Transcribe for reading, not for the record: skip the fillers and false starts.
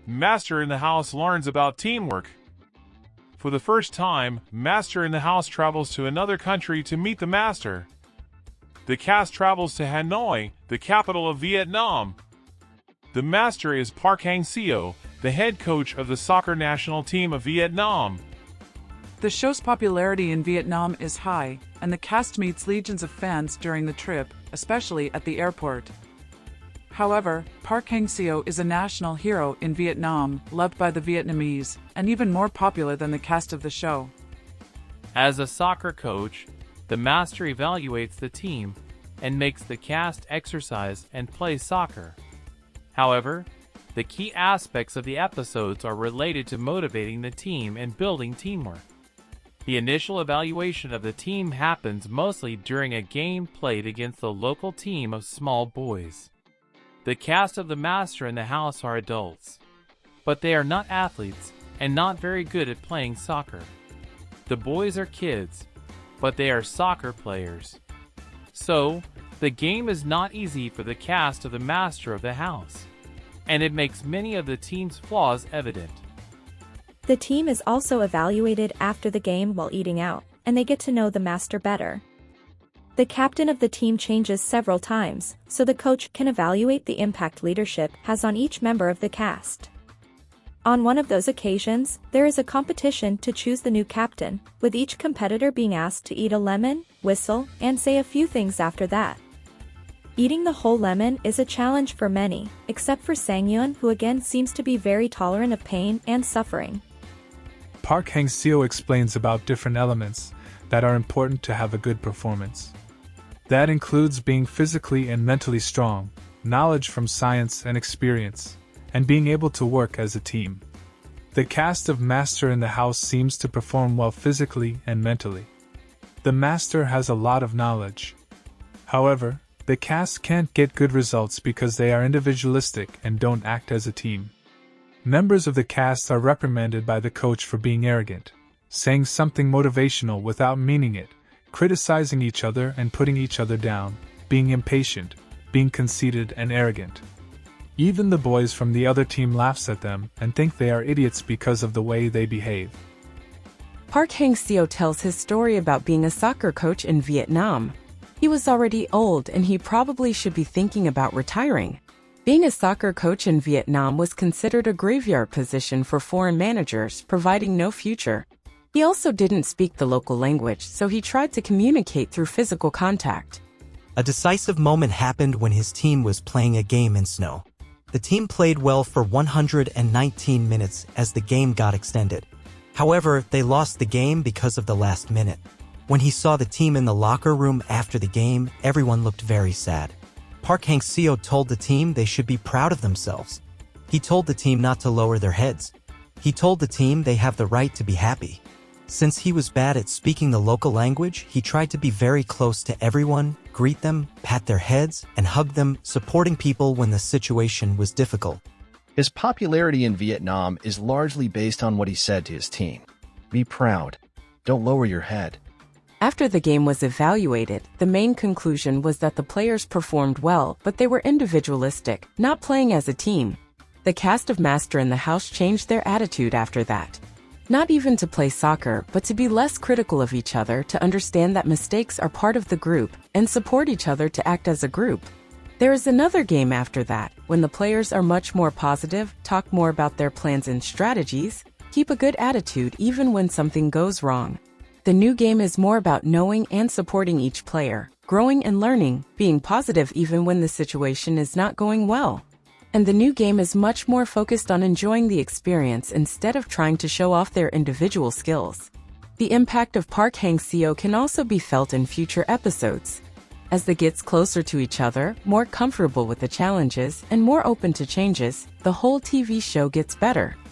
Master in the House learns about teamwork. For the first time, Master in the House travels to another country to meet the Master. The cast travels to Hanoi, the capital of Vietnam. The Master is Park Hang Seo, the head coach of the soccer national team of Vietnam. The show's popularity in Vietnam is high, and the cast meets legions of fans during the trip, especially at the airport. However, Park Hang Seo is a national hero in Vietnam, loved by the Vietnamese, and even more popular than the cast of the show. As a soccer coach, the Master evaluates the team and makes the cast exercise and play soccer. However, the key aspects of the episodes are related to motivating the team and building teamwork. The initial evaluation of the team happens mostly during a game played against the local team of small boys. The cast of the Master in the House are adults, but they are not athletes and not very good at playing soccer. The boys are kids, but they are soccer players. So, the game is not easy for the cast of the Master of the House, and it makes many of the team's flaws evident. The team is also evaluated after the game while eating out, and they get to know the Master better. The captain of the team changes several times, so the coach can evaluate the impact leadership has on each member of the cast. On one of those occasions, there is a competition to choose the new captain, with each competitor being asked to eat a lemon, whistle, and say a few things after that. Eating the whole lemon is a challenge for many, except for Sang Hyeong, who again seems to be very tolerant of pain and suffering. Park Hang Seo explains about different elements that are important to have a good performance. That includes being physically and mentally strong, knowledge from science and experience, and being able to work as a team. The cast of Master in the House seems to perform well physically and mentally. The Master has a lot of knowledge. However, the cast can't get good results because they are individualistic and don't act as a team. Members of the cast are reprimanded by the coach for being arrogant, saying something motivational without meaning it, criticizing each other and putting each other down, being impatient, being conceited and arrogant. Even the boys from the other team laughs at them and think they are idiots because of the way they behave. Park Hang Seo tells his story about being a soccer coach in Vietnam. He was already old and he probably should be thinking about retiring. Being a soccer coach in Vietnam was considered a graveyard position for foreign managers, providing no future. He also didn't speak the local language, so he tried to communicate through physical contact. A decisive moment happened when his team was playing a game in snow. The team played well for 119 minutes as the game got extended. However, they lost the game because of the last minute. When he saw the team in the locker room after the game, everyone looked very sad. Park Hang Seo told the team they should be proud of themselves. He told the team not to lower their heads. He told the team they have the right to be happy. Since he was bad at speaking the local language, he tried to be very close to everyone, greet them, pat their heads, and hug them, supporting people when the situation was difficult. His popularity in Vietnam is largely based on what he said to his team. Be proud. Don't lower your head. After the game was evaluated, the main conclusion was that the players performed well, but they were individualistic, not playing as a team. The cast of Master in the House changed their attitude after that. Not even to play soccer, but to be less critical of each other, to understand that mistakes are part of the group, and support each other to act as a group. There is another game after that, when the players are much more positive, talk more about their plans and strategies, keep a good attitude even when something goes wrong. The new game is more about knowing and supporting each player, growing and learning, being positive even when the situation is not going well. And the new game is much more focused on enjoying the experience instead of trying to show off their individual skills. The impact of Park Hang Seo can also be felt in future episodes. As they get closer to each other, more comfortable with the challenges, and more open to changes, the whole TV show gets better.